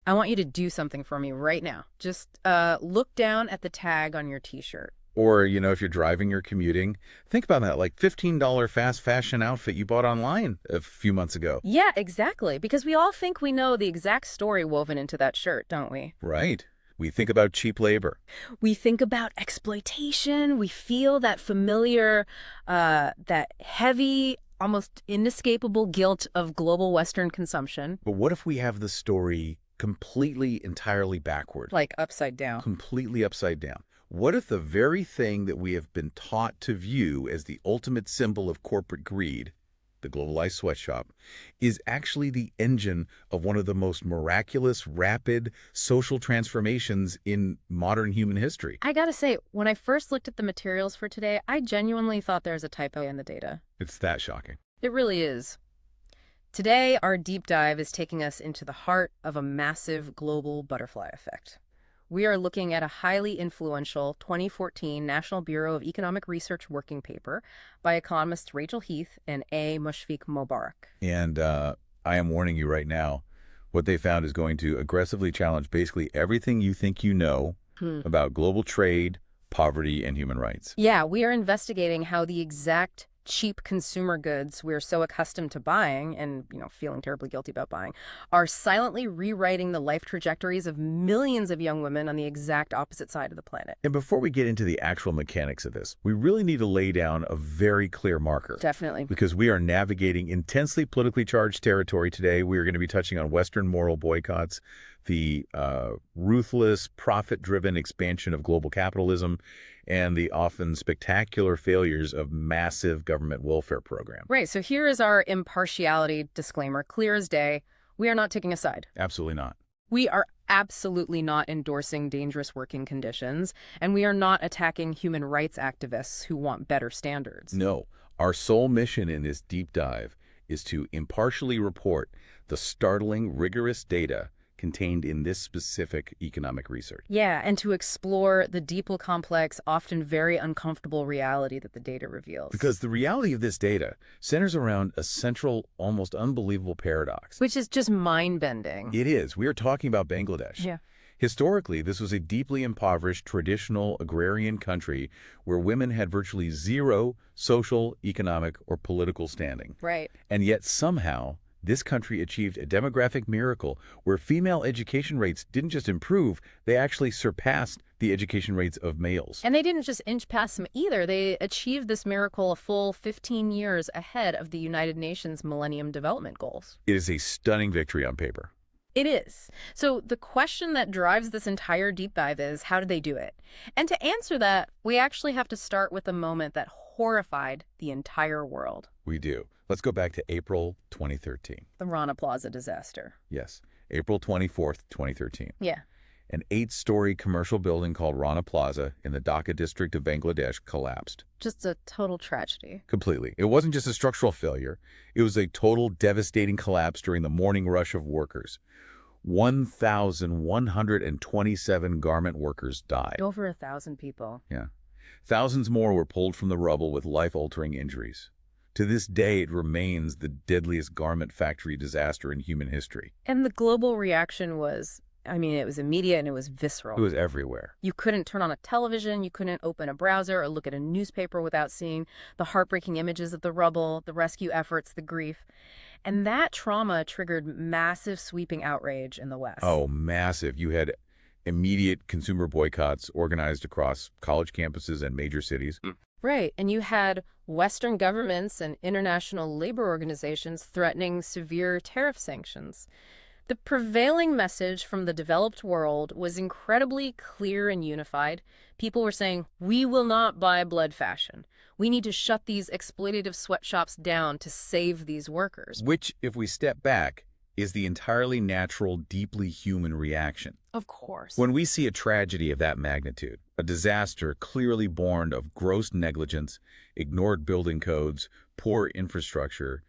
I want you to do something for me right now. Just look down at the tag on your T-shirt. Or, if you're driving or commuting, think about that, like $15 fast fashion outfit you bought online a few months ago. Yeah, exactly. Because we all think we know the exact story woven into that shirt, don't we? Right. We think about cheap labor. We think about exploitation. We feel that familiar, that heavy, almost inescapable guilt of global Western consumption. But what if we have the story completely, entirely backward? Like upside down. Completely upside down. What if the very thing that we have been taught to view as the ultimate symbol of corporate greed, the globalized sweatshop, is actually the engine of one of the most miraculous, rapid social transformations in modern human history? I gotta say, when I first looked at the materials for today, I genuinely thought there was a typo in the data. It's that shocking. It really is. Today, our deep dive is taking us into the heart of a massive global butterfly effect. We are looking at a highly influential 2014 National Bureau of Economic Research working paper by economists Rachel Heath and A. Mushfiq Mubarak. And I am warning you right now, what they found is going to aggressively challenge basically everything you think you know about global trade, poverty, and human rights. Yeah, we are investigating how the exact cheap consumer goods we're so accustomed to buying and, feeling terribly guilty about buying are silently rewriting the life trajectories of millions of young women on the exact opposite side of the planet. And before we get into the actual mechanics of this, we really need to lay down a very clear marker. Definitely. Because we are navigating intensely politically charged territory today. We are going to be touching on Western moral boycotts, the ruthless, profit-driven expansion of global capitalism, and the often spectacular failures of massive government welfare programs. Right, so here is our impartiality disclaimer, clear as day. We are not taking a side. Absolutely not. We are absolutely not endorsing dangerous working conditions, and we are not attacking human rights activists who want better standards. No, our sole mission in this deep dive is to impartially report the startling, rigorous data contained in this specific economic research. Yeah, and to explore the deeply complex, often very uncomfortable reality that the data reveals. Because the reality of this data centers around a central, almost unbelievable paradox. Which is just mind-bending. It is. We are talking about Bangladesh. Yeah. Historically, this was a deeply impoverished, traditional, agrarian country where women had virtually zero social, economic, or political standing. Right. And yet somehow, this country achieved a demographic miracle where female education rates didn't just improve, they actually surpassed the education rates of males. And they didn't just inch past them either. They achieved this miracle a full 15 years ahead of the United Nations Millennium Development Goals. It is a stunning victory on paper. It is. So the question that drives this entire deep dive is, how did they do it? And to answer that, we actually have to start with a moment that horrified the entire world. We do. Let's go back to April 2013. The Rana Plaza disaster. Yes, April 24th, 2013. Yeah. An 8-story commercial building called Rana Plaza in the Dhaka district of Bangladesh collapsed. Just a total tragedy. Completely. It wasn't just a structural failure. It was a total devastating collapse during the morning rush of workers. 1,127 garment workers died. Over 1,000 people. Yeah. Thousands more were pulled from the rubble with life-altering injuries. To this day, it remains the deadliest garment factory disaster in human history. And the global reaction was, it was immediate and it was visceral. It was everywhere. You couldn't turn on a television, you couldn't open a browser or look at a newspaper without seeing the heartbreaking images of the rubble, the rescue efforts, the grief. And that trauma triggered massive sweeping outrage in the West. Oh, massive. You had immediate consumer boycotts organized across college campuses and major cities. Right, and you had Western governments and international labor organizations threatening severe tariff sanctions. The prevailing message from the developed world was incredibly clear and unified. People were saying, we will not buy blood fashion. We need to shut these exploitative sweatshops down to save these workers. Which, if we step back, is the entirely natural, deeply human reaction. Of course. When we see a tragedy of that magnitude, a disaster clearly born of gross negligence, ignored building codes, poor infrastructure,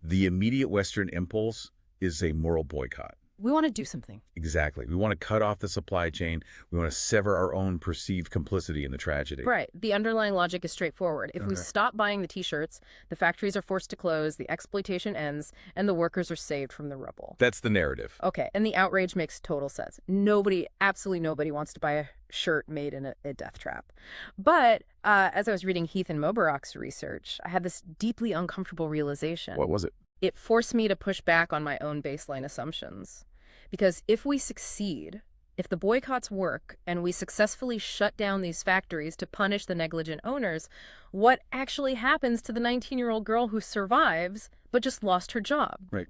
the immediate Western impulse is a moral boycott. We want to do something. Exactly. We want to cut off the supply chain. We want to sever our own perceived complicity in the tragedy. Right. The underlying logic is straightforward. If we Okay. stop buying the T-shirts, the factories are forced to close, the exploitation ends, and the workers are saved from the rubble. That's the narrative. Okay, and the outrage makes total sense. Nobody, absolutely nobody wants to buy a shirt made in a death trap. But as I was reading Heath and Mobarak's research, I had this deeply uncomfortable realization. What was it? It forced me to push back on my own baseline assumptions. Because if we succeed, if the boycotts work and we successfully shut down these factories to punish the negligent owners, what actually happens to the 19-year-old girl who survives but just lost her job? Right.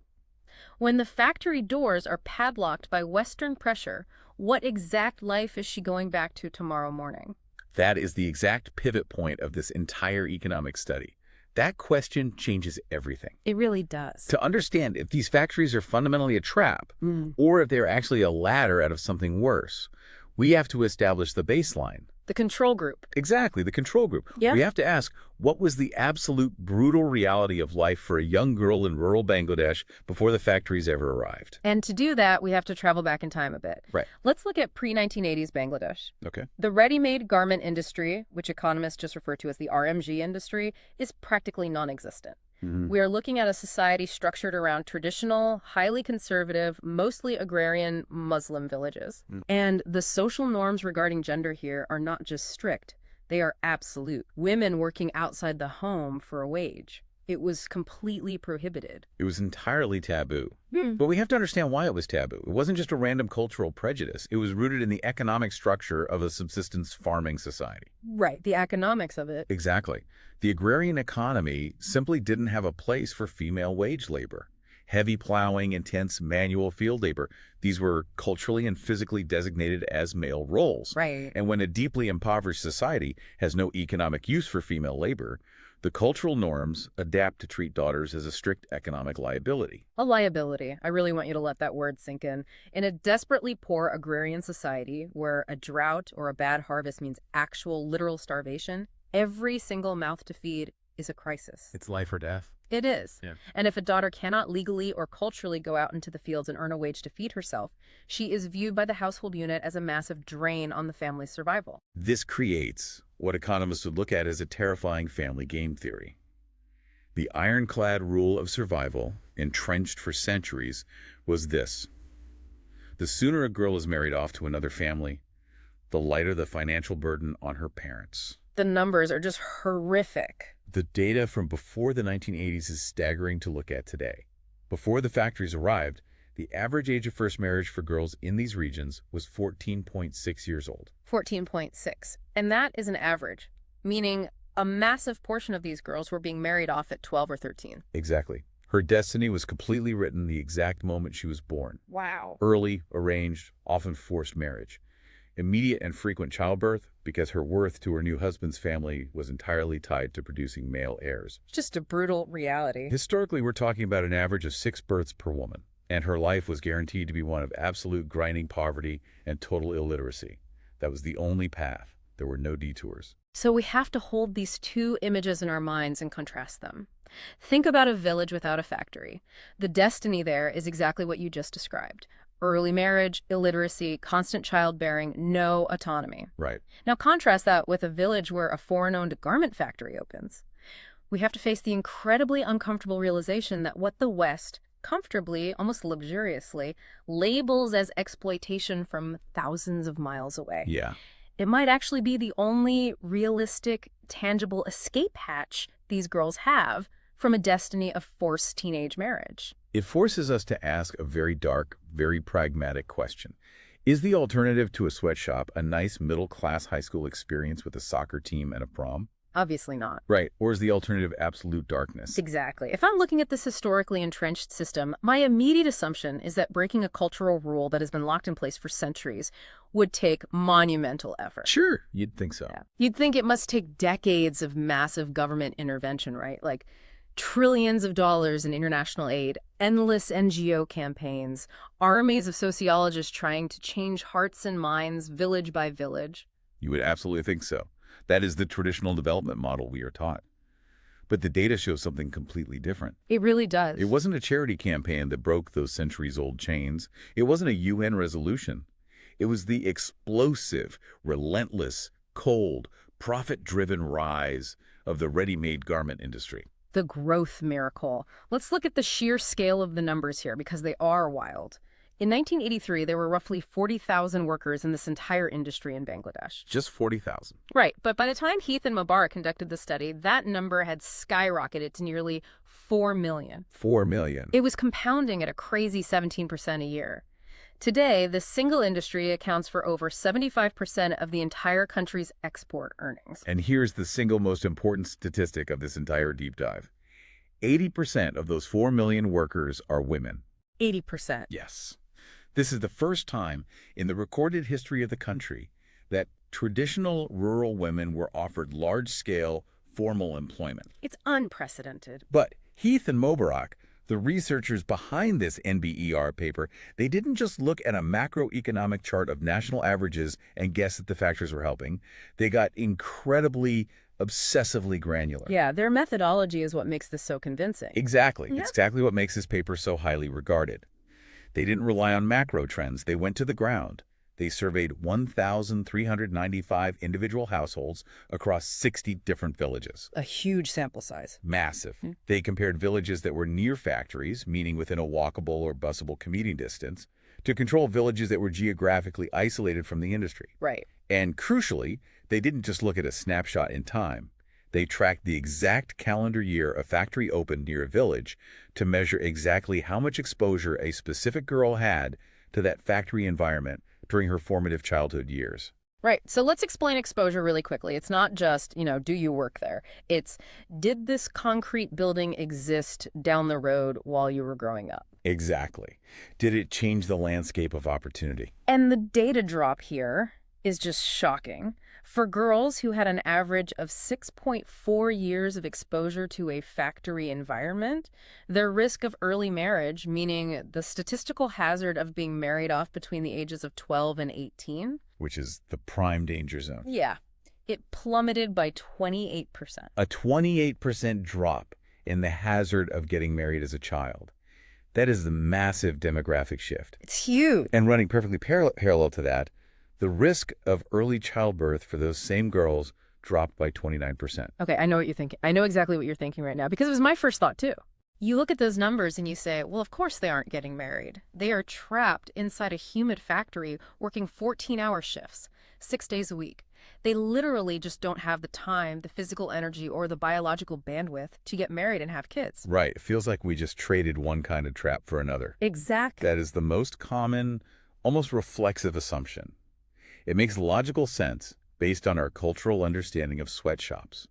When the factory doors are padlocked by Western pressure, what exact life is she going back to tomorrow morning? That is the exact pivot point of this entire economic study. That question changes everything. It really does. To understand if these factories are fundamentally a trap, or if they're actually a ladder out of something worse, we have to establish the baseline. The control group. Exactly, the control group. Yeah. We have to ask, what was the absolute brutal reality of life for a young girl in rural Bangladesh before the factories ever arrived? And to do that, we have to travel back in time a bit. Right. Let's look at pre-1980s Bangladesh. Okay. The ready-made garment industry, which economists just refer to as the RMG industry, is practically non-existent. We are looking at a society structured around traditional, highly conservative, mostly agrarian Muslim villages. And the social norms regarding gender here are not just strict, they are absolute. Women working outside the home for a wage. It was completely prohibited. It was entirely taboo. But we have to understand why it was taboo. It wasn't just a random cultural prejudice. It was rooted in the economic structure of a subsistence farming society. Right, the economics of it. Exactly. The agrarian economy simply didn't have a place for female wage labor. Heavy plowing, intense manual field labor, these were culturally and physically designated as male roles. Right. And when a deeply impoverished society has no economic use for female labor, the cultural norms adapt to treat daughters as a strict economic liability. A liability. I really want you to let that word sink in. In a desperately poor agrarian society where a drought or a bad harvest means actual literal starvation, every single mouth to feed is a crisis. It's life or death. It is. Yeah. And if a daughter cannot legally or culturally go out into the fields and earn a wage to feed herself, she is viewed by the household unit as a massive drain on the family's survival. This creates what economists would look at as a terrifying family game theory. The ironclad rule of survival, entrenched for centuries, was this: the sooner a girl is married off to another family, the lighter the financial burden on her parents. The numbers are just horrific. The data from before the 1980s is staggering to look at today. Before the factories arrived, the average age of first marriage for girls in these regions was 14.6 years old. 14.6. And that is an average, meaning a massive portion of these girls were being married off at 12 or 13. Exactly. Her destiny was completely written the exact moment she was born. Wow. Early, arranged, often forced marriage. Immediate and frequent childbirth, because her worth to her new husband's family was entirely tied to producing male heirs. Just a brutal reality. Historically, we're talking about an average of 6 births per woman, and her life was guaranteed to be one of absolute grinding poverty and total illiteracy. That was the only path. There were no detours. So we have to hold these two images in our minds and contrast them. Think about a village without a factory. The destiny there is exactly what you just described. Early marriage, illiteracy, constant childbearing, no autonomy. Right. Now contrast that with a village where a foreign-owned garment factory opens. We have to face the incredibly uncomfortable realization that what the West comfortably, almost luxuriously, labels as exploitation from thousands of miles away. Yeah. It might actually be the only realistic, tangible escape hatch these girls have from a destiny of forced teenage marriage. It forces us to ask a very dark, very pragmatic question. Is the alternative to a sweatshop a nice middle-class high school experience with a soccer team and a prom? Obviously not. Right. Or is the alternative absolute darkness? Exactly. If I'm looking at this historically entrenched system, my immediate assumption is that breaking a cultural rule that has been locked in place for centuries would take monumental effort. Sure, you'd think so. Yeah. You'd think it must take decades of massive government intervention, right? Like trillions of dollars in international aid, endless NGO campaigns, armies of sociologists trying to change hearts and minds village by village. You would absolutely think so. That is the traditional development model we are taught. But the data shows something completely different. It really does. It wasn't a charity campaign that broke those centuries-old chains. It wasn't a UN resolution. It was the explosive, relentless, cold, profit-driven rise of the ready-made garment industry. The growth miracle. Let's look at the sheer scale of the numbers here because they are wild. In 1983, there were roughly 40,000 workers in this entire industry in Bangladesh. Just 40,000. Right, but by the time Heath and Mubarak conducted the study, that number had skyrocketed to nearly 4 million. 4 million. It was compounding at a crazy 17% a year. Today, the single industry accounts for over 75% of the entire country's export earnings. And here's the single most important statistic of this entire deep dive. 80% of those 4 million workers are women. 80%. Yes. This is the first time in the recorded history of the country that traditional rural women were offered large-scale formal employment. It's unprecedented. But Heath and Mubarak, the researchers behind this NBER paper, they didn't just look at a macroeconomic chart of national averages and guess that the factors were helping. They got incredibly, obsessively granular. Yeah, their methodology is what makes this so convincing. Exactly. Yeah. It's exactly what makes this paper so highly regarded. They didn't rely on macro trends. They went to the ground. They surveyed 1,395 individual households across 60 different villages. A huge sample size. Massive. They compared villages that were near factories, meaning within a walkable or busable commuting distance, to control villages that were geographically isolated from the industry. Right. And crucially, they didn't just look at a snapshot in time. They tracked the exact calendar year a factory opened near a village to measure exactly how much exposure a specific girl had to that factory environment during her formative childhood years. Right. So let's explain exposure really quickly. It's not just, do you work there? It's, did this concrete building exist down the road while you were growing up? Exactly. Did it change the landscape of opportunity? And the data drop here is just shocking. For girls who had an average of 6.4 years of exposure to a factory environment, their risk of early marriage, meaning the statistical hazard of being married off between the ages of 12 and 18, which is the prime danger zone. Yeah, it plummeted by 28%. A 28% drop in the hazard of getting married as a child. That is the massive demographic shift. It's huge. And running perfectly parallel to that, the risk of early childbirth for those same girls dropped by 29%. Okay, I know what you're thinking. I know exactly what you're thinking right now, because it was my first thought, too. You look at those numbers and you say, well, of course they aren't getting married. They are trapped inside a humid factory working 14-hour shifts, 6 days a week. They literally just don't have the time, the physical energy, or the biological bandwidth to get married and have kids. Right. It feels like we just traded one kind of trap for another. Exactly. That is the most common, almost reflexive assumption. It makes logical sense based on our cultural understanding of sweatshops.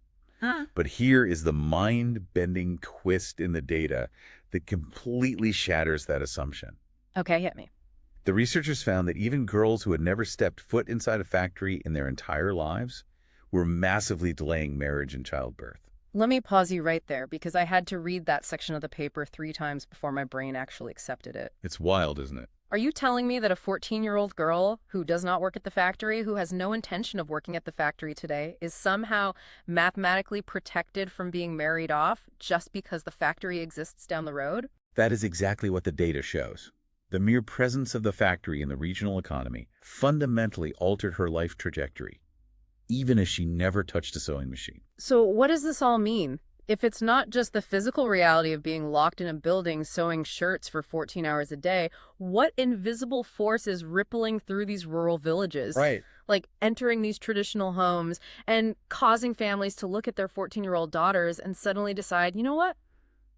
But here is the mind-bending twist in the data that completely shatters that assumption. Okay, hit me. The researchers found that even girls who had never stepped foot inside a factory in their entire lives were massively delaying marriage and childbirth. Let me pause you right there, because I had to read that section of the paper 3 times before my brain actually accepted it. It's wild, isn't it? Are you telling me that a 14-year-old girl who does not work at the factory, who has no intention of working at the factory today, is somehow mathematically protected from being married off just because the factory exists down the road? That is exactly what the data shows. The mere presence of the factory in the regional economy fundamentally altered her life trajectory, even as she never touched a sewing machine. So what does this all mean? If it's not just the physical reality of being locked in a building sewing shirts for 14 hours a day, what invisible force is rippling through these rural villages? Right. Like entering these traditional homes and causing families to look at their 14-year-old daughters and suddenly decide, you know what?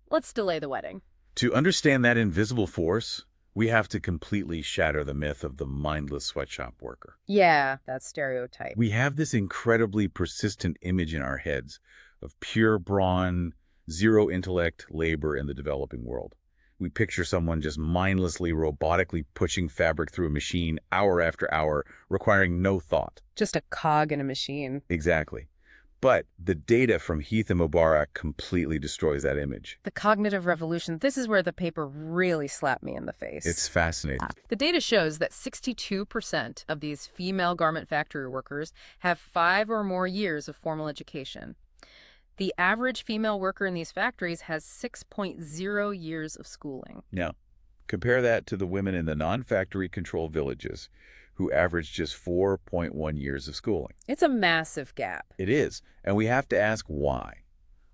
Let's delay the wedding. To understand that invisible force, we have to completely shatter the myth of the mindless sweatshop worker. Yeah, that stereotype. We have this incredibly persistent image in our heads of pure brawn, zero intellect labor in the developing world. We picture someone just mindlessly, robotically pushing fabric through a machine hour after hour, requiring no thought. Just a cog in a machine. Exactly. But the data from Heath and Mubarak completely destroys that image. The cognitive revolution, this is where the paper really slapped me in the face. It's fascinating. The data shows that 62% of these female garment factory workers have 5 or more years of formal education. The average female worker in these factories has 6.0 years of schooling. Now, compare that to the women in the non-factory controlled villages who average just 4.1 years of schooling. It's a massive gap. It is, and we have to ask why.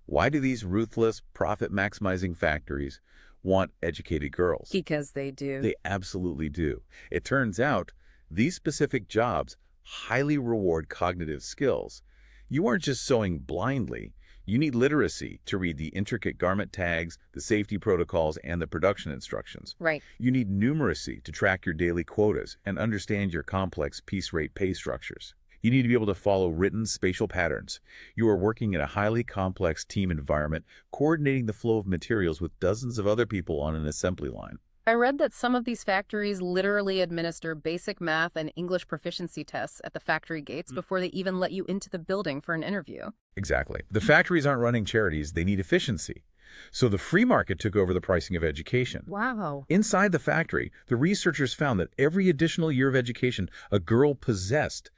Why do these ruthless, profit-maximizing factories want educated girls? Because they do. They absolutely do. It turns out these specific jobs highly reward cognitive skills. You aren't just sewing blindly. You need literacy to read the intricate garment tags, the safety protocols, and the production instructions. Right. You need numeracy to track your daily quotas and understand your complex piece rate pay structures. You need to be able to follow written spatial patterns. You are working in a highly complex team environment, coordinating the flow of materials with dozens of other people on an assembly line. I read that some of these factories literally administer basic math and English proficiency tests at the factory gates before they even let you into the building for an interview. Exactly. The factories aren't running charities. They need efficiency. So the free market took over the pricing of education. Wow. Inside the factory, the researchers found that every additional year of education a girl possessed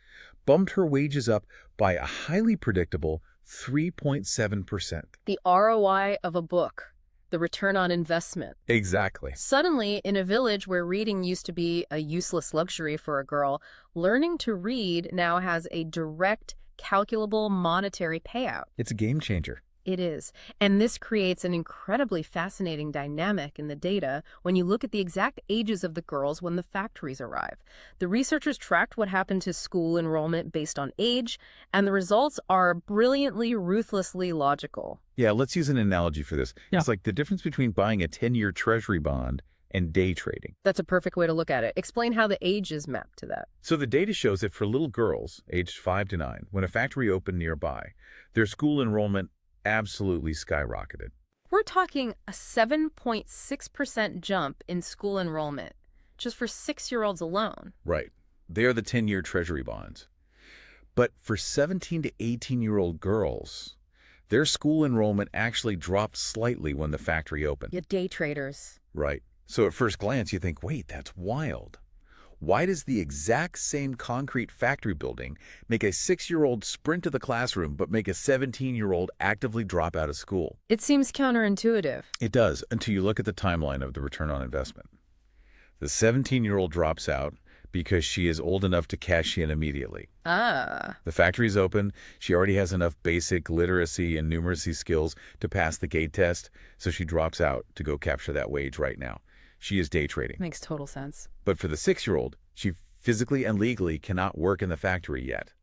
bumped her wages up by a highly predictable 3.7%. The ROI of a book. The return on investment. Exactly. Suddenly, in a village where reading used to be a useless luxury for a girl, learning to read now has a direct, calculable monetary payout. It's a game changer. It is. And this creates an incredibly fascinating dynamic in the data when you look at the exact ages of the girls when the factories arrive. The researchers tracked what happened to school enrollment based on age, and the results are brilliantly, ruthlessly logical. Yeah, let's use an analogy for this. Yeah. It's like the difference between buying a 10-year treasury bond and day trading. That's a perfect way to look at it. Explain how the age is mapped to that. So the data shows that for little girls, aged 5 to 9, when a factory opened nearby, their school enrollment absolutely skyrocketed. We're talking a 7.6% jump in school enrollment, just for 6-year-olds alone. Right. They are the 10-year treasury bonds. But for 17 to 18-year-old girls, their school enrollment actually dropped slightly when the factory opened. Yeah, day traders. Right. So at first glance, you think, wait, that's wild. Why does the exact same concrete factory building make a 6-year-old sprint to the classroom but make a 17-year-old actively drop out of school? It seems counterintuitive. It does, until you look at the timeline of the return on investment. The 17-year-old drops out because she is old enough to cash in immediately. Ah. The factory's open. She already has enough basic literacy and numeracy skills to pass the gate test, so she drops out to go capture that wage right now. She is day trading. Makes total sense. But for the 6-year-old, she physically and legally cannot work in the factory yet.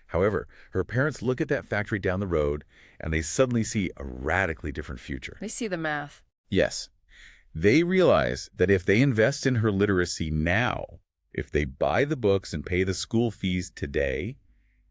However, her parents look at that factory down the road, and they suddenly see a radically different future. They see the math. Yes. They realize that if they invest in her literacy now, if they buy the books and pay the school fees today,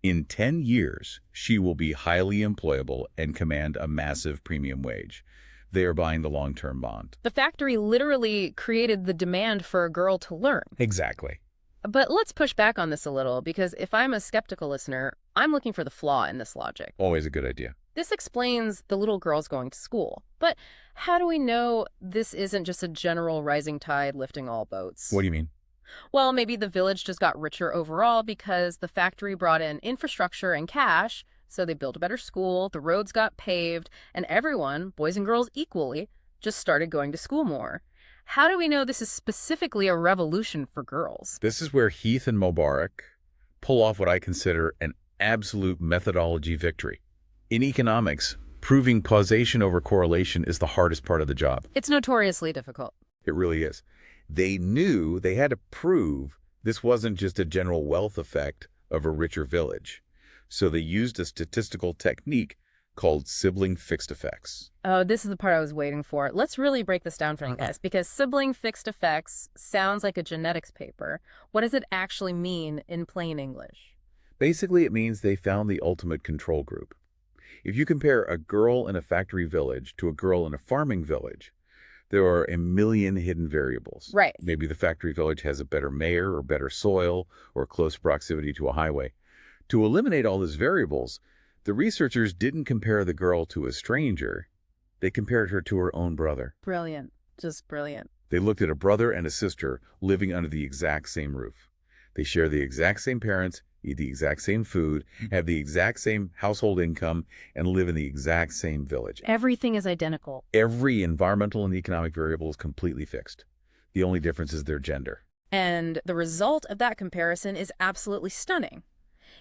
in 10 years, she will be highly employable and command a massive premium wage. They are buying the long-term bond. The factory literally created the demand for a girl to learn. Exactly. But let's push back on this a little, because if I'm a skeptical listener, I'm looking for the flaw in this logic. Always a good idea. This explains the little girls going to school. But how do we know this isn't just a general rising tide lifting all boats? What do you mean? Well, maybe the village just got richer overall because the factory brought in infrastructure and cash, so they built a better school, the roads got paved, and everyone, boys and girls equally, just started going to school more. How do we know this is specifically a revolution for girls? This is where Heath and Mubarak pull off what I consider an absolute methodology victory. In economics, proving causation over correlation is the hardest part of the job. It's notoriously difficult. It really is. They knew they had to prove this wasn't just a general wealth effect of a richer village. So they used a statistical technique called sibling fixed effects. Oh, this is the part I was waiting for. Let's really break this down for you guys, because sibling fixed effects sounds like a genetics paper. What does it actually mean in plain English? Basically, it means they found the ultimate control group. If you compare a girl in a factory village to a girl in a farming village, there are a million hidden variables. Right. Maybe the factory village has a better mayor or better soil or close proximity to a highway. To eliminate all these variables, the researchers didn't compare the girl to a stranger. They compared her to her own brother. Brilliant. Just brilliant. They looked at a brother and a sister living under the exact same roof. They share the exact same parents, eat the exact same food, have the exact same household income, and live in the exact same village. Everything is identical. Every environmental and economic variable is completely fixed. The only difference is their gender. And the result of that comparison is absolutely stunning.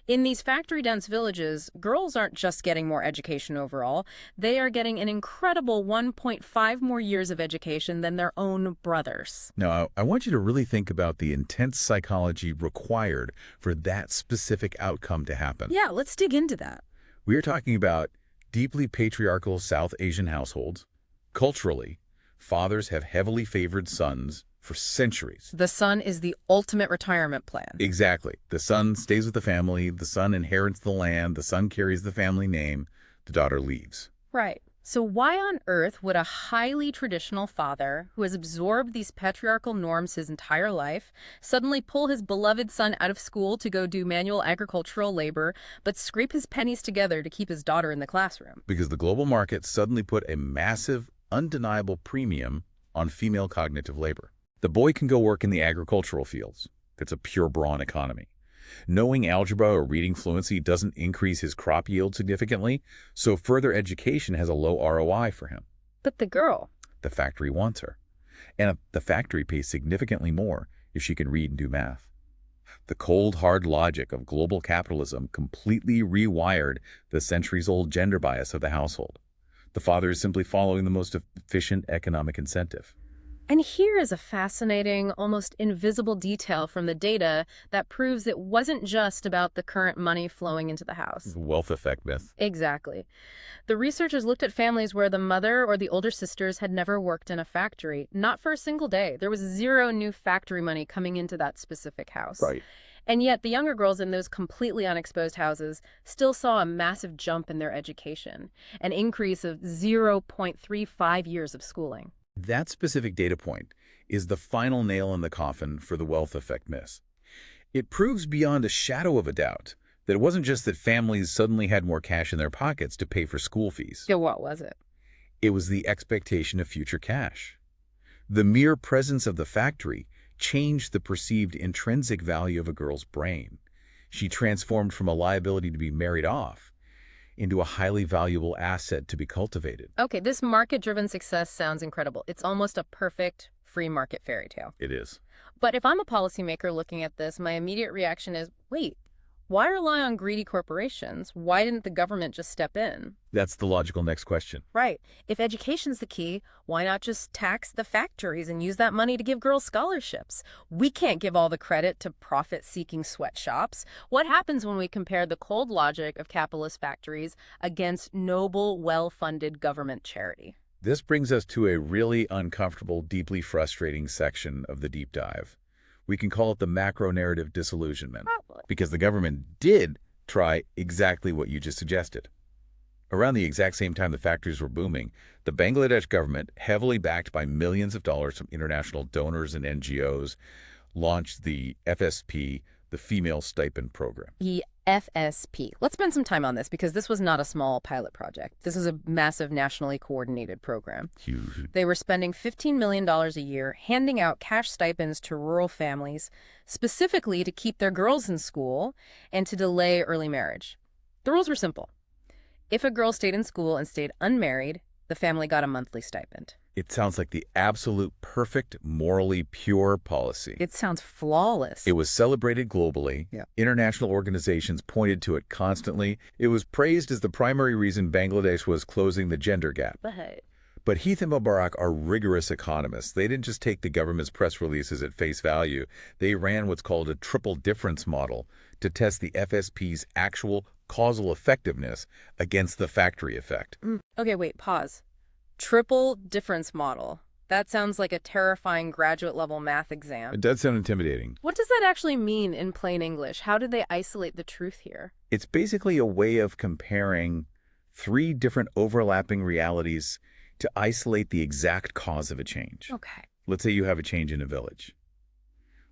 In these factory-dense villages, girls aren't just getting more education overall, they are getting an incredible 1.5 more years of education than their own brothers. Now, I want you to really think about the intense psychology required for that specific outcome to happen. Yeah, let's dig into that. We are talking about deeply patriarchal South Asian households. Culturally, fathers have heavily favored sons for centuries. The son is the ultimate retirement plan. Exactly. The son stays with the family, the son inherits the land, the son carries the family name, the daughter leaves. Right. So why on earth would a highly traditional father who has absorbed these patriarchal norms his entire life suddenly pull his beloved son out of school to go do manual agricultural labor, but scrape his pennies together to keep his daughter in the classroom? Because the global market suddenly put a massive, undeniable premium on female cognitive labor. The boy can go work in the agricultural fields. It's a pure brawn economy. Knowing algebra or reading fluency doesn't increase his crop yield significantly, so further education has a low ROI for him. But the girl. The factory wants her. And the factory pays significantly more if she can read and do math. The cold, hard logic of global capitalism completely rewired the centuries-old gender bias of the household. The father is simply following the most efficient economic incentive. And here is a fascinating, almost invisible detail from the data that proves it wasn't just about the current money flowing into the house. The wealth effect myth. Exactly. The researchers looked at families where the mother or the older sisters had never worked in a factory, not for a single day. There was zero new factory money coming into that specific house. Right. And yet the younger girls in those completely unexposed houses still saw a massive jump in their education, an increase of 0.35 years of schooling. That specific data point is the final nail in the coffin for the wealth effect myth. It proves beyond a shadow of a doubt that it wasn't just that families suddenly had more cash in their pockets to pay for school fees. Yeah, what was it? It was the expectation of future cash. The mere presence of the factory changed the perceived intrinsic value of a girl's brain. She transformed from a liability to be married off into a highly valuable asset to be cultivated. Okay, this market-driven success sounds incredible. It's almost a perfect free market fairy tale. It is. But if I'm a policymaker looking at this, my immediate reaction is, wait, why rely on greedy corporations? Why didn't the government just step in? That's the logical next question. Right. If education's the key, why not just tax the factories and use that money to give girls scholarships? We can't give all the credit to profit-seeking sweatshops. What happens when we compare the cold logic of capitalist factories against noble, well-funded government charity? This brings us to a really uncomfortable, deeply frustrating section of the deep dive. We can call it the macro-narrative disillusionment, Probably. because the government did try exactly what you just suggested. Around the exact same time the factories were booming, the Bangladesh government, heavily backed by millions of dollars from international donors and NGOs, launched the FSP, the Female Stipend Program. The FSP. Let's spend some time on this because this was not a small pilot project. This is a massive nationally coordinated program. Huge. They were spending $15 million a year handing out cash stipends to rural families, specifically to keep their girls in school and to delay early marriage. The rules were simple. If a girl stayed in school and stayed unmarried, the family got a monthly stipend. It sounds like the absolute perfect, morally pure policy. It sounds flawless. It was celebrated globally. Yeah. International organizations pointed to it constantly. It was praised as the primary reason Bangladesh was closing the gender gap. But Heath and Mubarak are rigorous economists. They didn't just take the government's press releases at face value. They ran what's called a triple difference model to test the FSP's actual causal effectiveness against the factory effect. Okay, wait, pause. Triple difference model. That sounds like a terrifying graduate-level math exam. It does sound intimidating. What does that actually mean in plain English? How did they isolate the truth here? It's basically a way of comparing three different overlapping realities to isolate the exact cause of a change. Okay. Let's say you have a change in a village.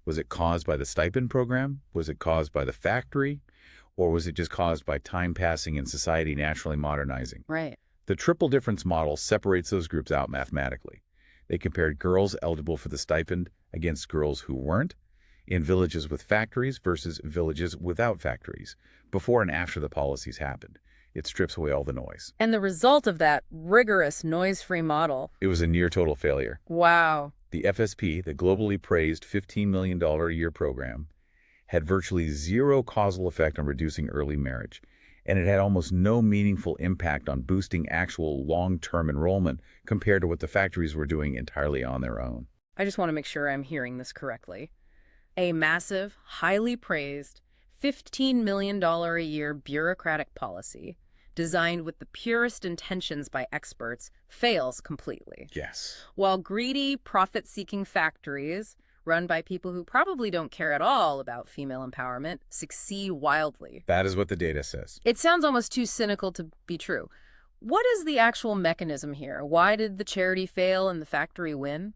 Was it caused by the stipend program? Was it caused by the factory? Or was it just caused by time passing and society naturally modernizing? Right. The triple difference model separates those groups out mathematically. They compared girls eligible for the stipend against girls who weren't, in villages with factories versus villages without factories, before and after the policies happened. It strips away all the noise. And the result of that rigorous noise-free model. It was a near total failure. Wow. The FSP, the globally praised $15 million a year program, had virtually zero causal effect on reducing early marriage, and it had almost no meaningful impact on boosting actual long-term enrollment compared to what the factories were doing entirely on their own. I just want to make sure I'm hearing this correctly. A massive, highly praised, $15 million a year bureaucratic policy designed with the purest intentions by experts fails completely. Yes. While greedy, profit-seeking factories run by people who probably don't care at all about female empowerment succeed wildly. That is what the data says. It sounds almost too cynical to be true. What is the actual mechanism here? Why did the charity fail and the factory win?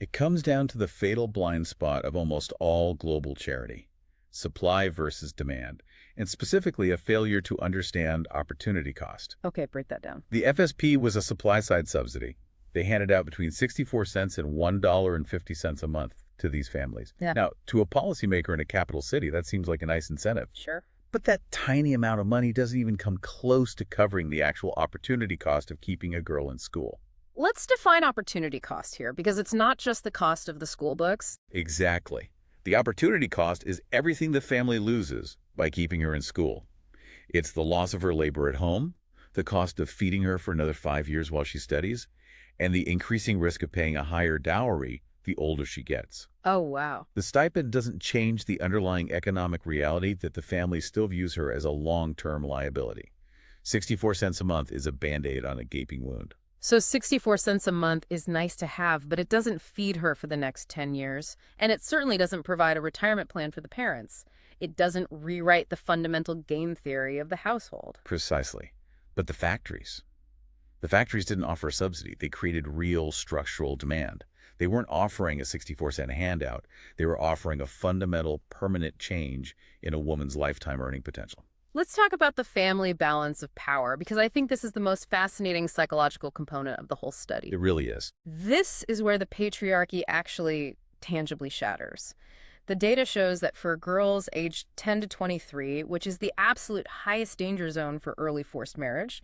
It comes down to the fatal blind spot of almost all global charity: supply versus demand, and specifically a failure to understand opportunity cost. Okay, break that down. The FSP was a supply-side subsidy. They handed out between 64 cents and $1.50 a month to these families. Yeah. Now, to a policymaker in a capital city, that seems like a nice incentive. Sure. But that tiny amount of money doesn't even come close to covering the actual opportunity cost of keeping a girl in school. Let's define opportunity cost here, because it's not just the cost of the school books. Exactly. The opportunity cost is everything the family loses by keeping her in school. It's the loss of her labor at home, the cost of feeding her for another 5 years while she studies, and the increasing risk of paying a higher dowry the older she gets. Oh, wow. The stipend doesn't change the underlying economic reality that the family still views her as a long-term liability. 64 cents a month is a Band-Aid on a gaping wound. So 64 cents a month is nice to have, but it doesn't feed her for the next 10 years. And it certainly doesn't provide a retirement plan for the parents. It doesn't rewrite the fundamental game theory of the household. Precisely. But the factories didn't offer a subsidy. They created real structural demand. They weren't offering a 64-cent handout. They were offering a fundamental, permanent change in a woman's lifetime earning potential. Let's talk about the family balance of power, because I think this is the most fascinating psychological component of the whole study. It really is. This is where the patriarchy actually tangibly shatters. The data shows that for girls aged 10 to 23, which is the absolute highest danger zone for early forced marriage,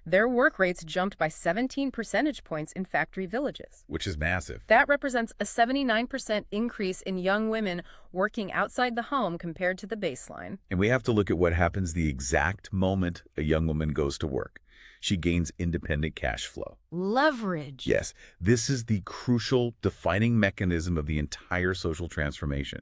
their work rates jumped by 17 percentage points in factory villages. Which is massive. That represents a 79% increase in young women working outside the home compared to the baseline. And we have to look at what happens the exact moment a young woman goes to work. She gains independent cash flow. Leverage. Yes, this is the crucial defining mechanism of the entire social transformation.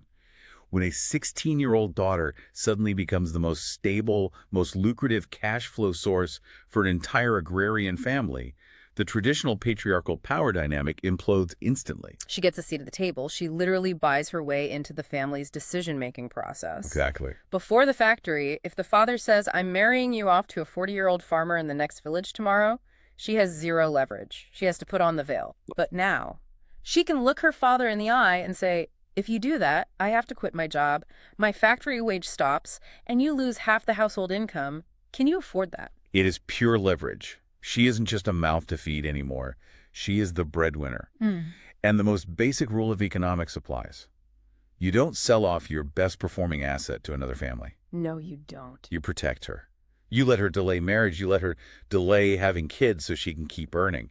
When a 16-year-old daughter suddenly becomes the most stable, most lucrative cash flow source for an entire agrarian family, the traditional patriarchal power dynamic implodes instantly. She gets a seat at the table. She literally buys her way into the family's decision-making process. Exactly. Before the factory, if the father says, "I'm marrying you off to a 40-year-old farmer in the next village tomorrow," she has zero leverage. She has to put on the veil. But now, she can look her father in the eye and say, "If you do that, I have to quit my job, my factory wage stops, and you lose half the household income. Can you afford that?" It is pure leverage. She isn't just a mouth to feed anymore. She is the breadwinner. And the most basic rule of economics applies. You don't sell off your best performing asset to another family. No, you don't. You protect her. You let her delay marriage. You let her delay having kids so she can keep earning.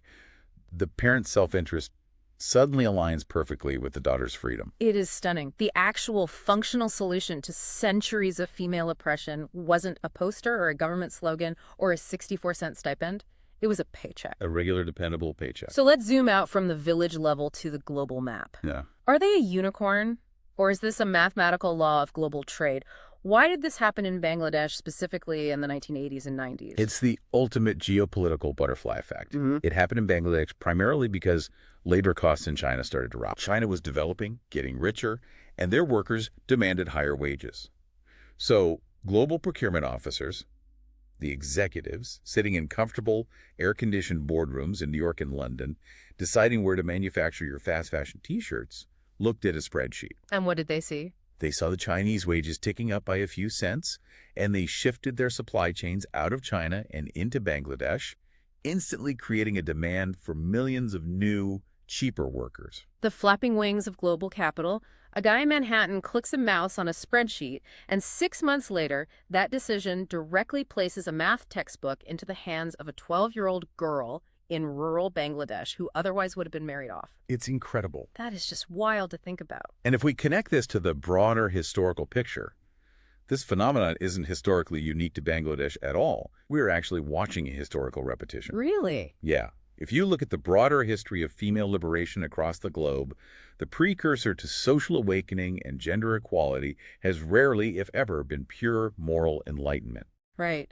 The parent's self-interest suddenly aligns perfectly with the daughter's freedom. It is stunning. The actual functional solution to centuries of female oppression wasn't a poster or a government slogan or a 64-cent stipend. It was a paycheck. A regular, dependable paycheck. So let's zoom out from the village level to the global map. Yeah. Are they a unicorn? Or is this a mathematical law of global trade? Why did this happen in Bangladesh specifically in the 1980s and 90s? It's the ultimate geopolitical butterfly effect. It happened in Bangladesh primarily because labor costs in China started to rise. China was developing, getting richer, and their workers demanded higher wages. So global procurement officers, the executives, sitting in comfortable, air-conditioned boardrooms in New York and London, deciding where to manufacture your fast fashion T-shirts, looked at a spreadsheet. And what did they see? They saw the Chinese wages ticking up by a few cents, and they shifted their supply chains out of China and into Bangladesh, instantly creating a demand for millions of new, cheaper workers. The flapping wings of global capital. A guy in Manhattan clicks a mouse on a spreadsheet, and 6 months later, that decision directly places a math textbook into the hands of a 12-year-old girl in rural Bangladesh who otherwise would have been married off. It's incredible. That is just wild to think about. And if we connect this to the broader historical picture, this phenomenon isn't historically unique to Bangladesh at all. We're actually watching a historical repetition. Really? Yeah. If you look at the broader history of female liberation across the globe, the precursor to social awakening and gender equality has rarely, if ever, been pure moral enlightenment. Right.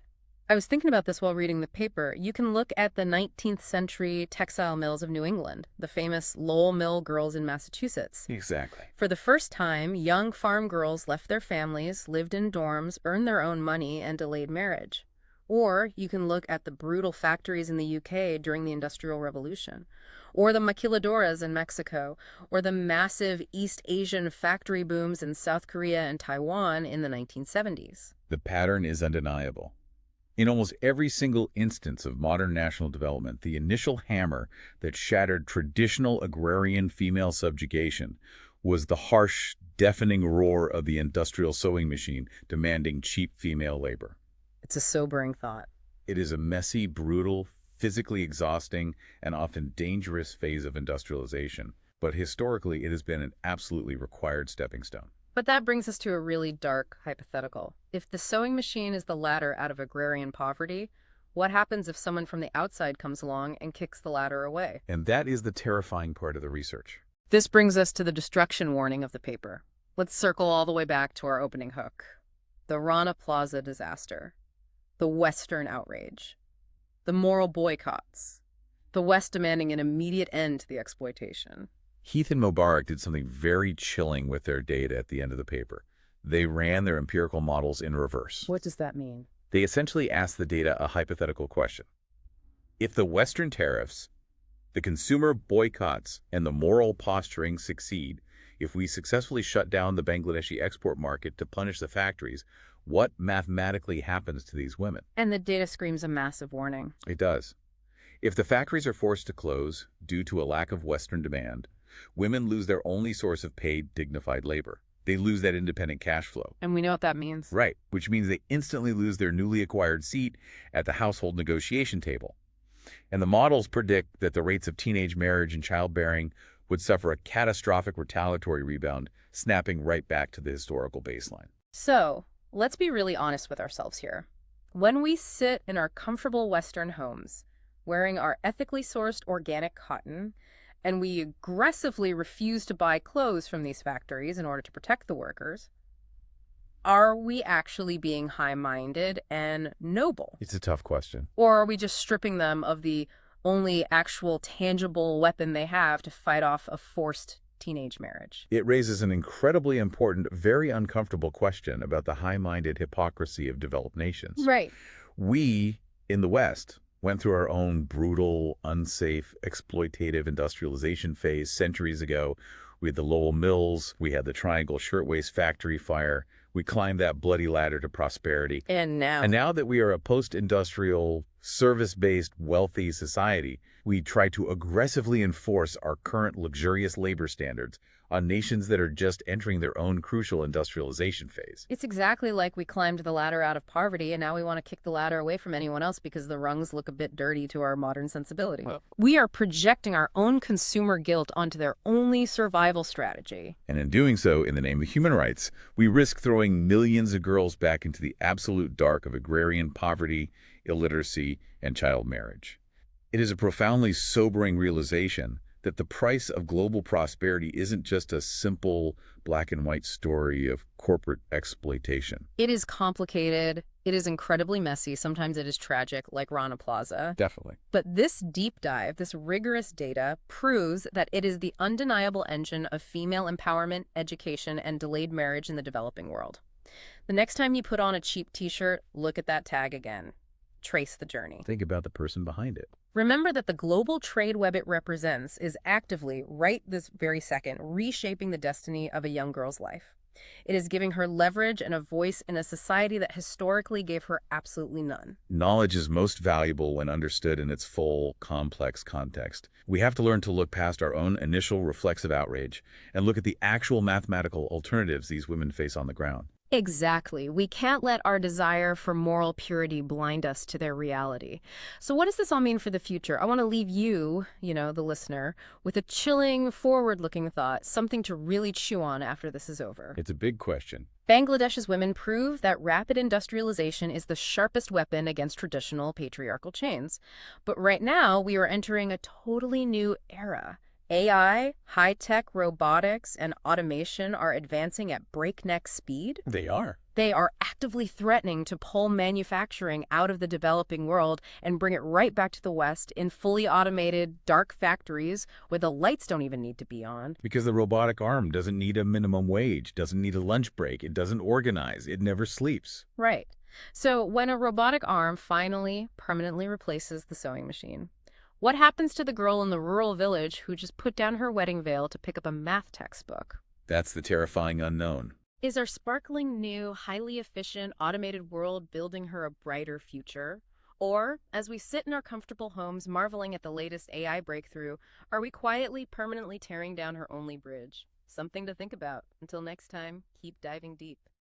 I was thinking about this while reading the paper. You can look at the 19th century textile mills of New England, the famous Lowell Mill girls in Massachusetts. Exactly. For the first time, young farm girls left their families, lived in dorms, earned their own money, and delayed marriage. Or you can look at the brutal factories in the UK during the Industrial Revolution, or the maquiladoras in Mexico, or the massive East Asian factory booms in South Korea and Taiwan in the 1970s. The pattern is undeniable. In almost every single instance of modern national development, the initial hammer that shattered traditional agrarian female subjugation was the harsh, deafening roar of the industrial sewing machine demanding cheap female labor. It's a sobering thought. It is a messy, brutal, physically exhausting, and often dangerous phase of industrialization, but historically it has been an absolutely required stepping stone. But that brings us to a really dark hypothetical. If the sewing machine is the ladder out of agrarian poverty, what happens if someone from the outside comes along and kicks the ladder away? And that is the terrifying part of the research. This brings us to the destruction warning of the paper. Let's circle all the way back to our opening hook. The Rana Plaza disaster. The Western outrage. The moral boycotts. The West demanding an immediate end to the exploitation. Heath and Mubarak did something very chilling with their data at the end of the paper. They ran their empirical models in reverse. What does that mean? They essentially asked the data a hypothetical question. If the Western tariffs, the consumer boycotts, and the moral posturing succeed, if we successfully shut down the Bangladeshi export market to punish the factories, what mathematically happens to these women? And the data screams a massive warning. It does. If the factories are forced to close due to a lack of Western demand, women lose their only source of paid, dignified labor. They lose that independent cash flow. And we know what that means. Right, which means they instantly lose their newly acquired seat at the household negotiation table. And the models predict that the rates of teenage marriage and childbearing would suffer a catastrophic retaliatory rebound, snapping right back to the historical baseline. So, let's be really honest with ourselves here. When we sit in our comfortable Western homes, wearing our ethically sourced organic cotton, and we aggressively refuse to buy clothes from these factories in order to protect the workers, are we actually being high-minded and noble? It's a tough question. Or are we just stripping them of the only actual tangible weapon they have to fight off a forced teenage marriage? It raises an incredibly important, very uncomfortable question about the high-minded hypocrisy of developed nations. Right. We, in the West, went through our own brutal, unsafe, exploitative industrialization phase centuries ago. We had the Lowell Mills, we had the Triangle Shirtwaist Factory fire. We climbed that bloody ladder to prosperity. And now that we are a post-industrial, service-based, wealthy society, we try to aggressively enforce our current luxurious labor standards on nations that are just entering their own crucial industrialization phase. It's exactly like we climbed the ladder out of poverty, and now we want to kick the ladder away from anyone else because the rungs look a bit dirty to our modern sensibility. We are projecting our own consumer guilt onto their only survival strategy. And in doing so, in the name of human rights, we risk throwing millions of girls back into the absolute dark of agrarian poverty, illiteracy, and child marriage. It is a profoundly sobering realization that the price of global prosperity isn't just a simple black and white story of corporate exploitation. It is complicated. It is incredibly messy. Sometimes it is tragic, like Rana Plaza. Definitely. But this deep dive, this rigorous data, proves that it is the undeniable engine of female empowerment, education, and delayed marriage in the developing world. The next time you put on a cheap t-shirt, look at that tag again. Trace the journey. Think about the person behind it. Remember that the global trade web it represents is actively, right this very second, reshaping the destiny of a young girl's life. It is giving her leverage and a voice in a society that historically gave her absolutely none. Knowledge is most valuable when understood in its full, complex context. We have to learn to look past our own initial reflexive outrage and look at the actual mathematical alternatives these women face on the ground. Exactly. We can't let our desire for moral purity blind us to their reality. So, what does this all mean for the future? I want to leave you, the listener, with a chilling, forward looking thought, something to really chew on after this is over. It's a big question. Bangladesh's women prove that rapid industrialization is the sharpest weapon against traditional patriarchal chains. But right now, we are entering a totally new era. AI, high-tech robotics, and automation are advancing at breakneck speed. They are. They are actively threatening to pull manufacturing out of the developing world and bring it right back to the West in fully automated, dark factories where the lights don't even need to be on. Because the robotic arm doesn't need a minimum wage, doesn't need a lunch break, it doesn't organize, it never sleeps. Right. So when a robotic arm finally permanently replaces the sewing machine, what happens to the girl in the rural village who just put down her wedding veil to pick up a math textbook? That's the terrifying unknown. Is our sparkling new, highly efficient, automated world building her a brighter future? Or, as we sit in our comfortable homes marveling at the latest AI breakthrough, are we quietly, permanently tearing down her only bridge? Something to think about. Until next time, keep diving deep.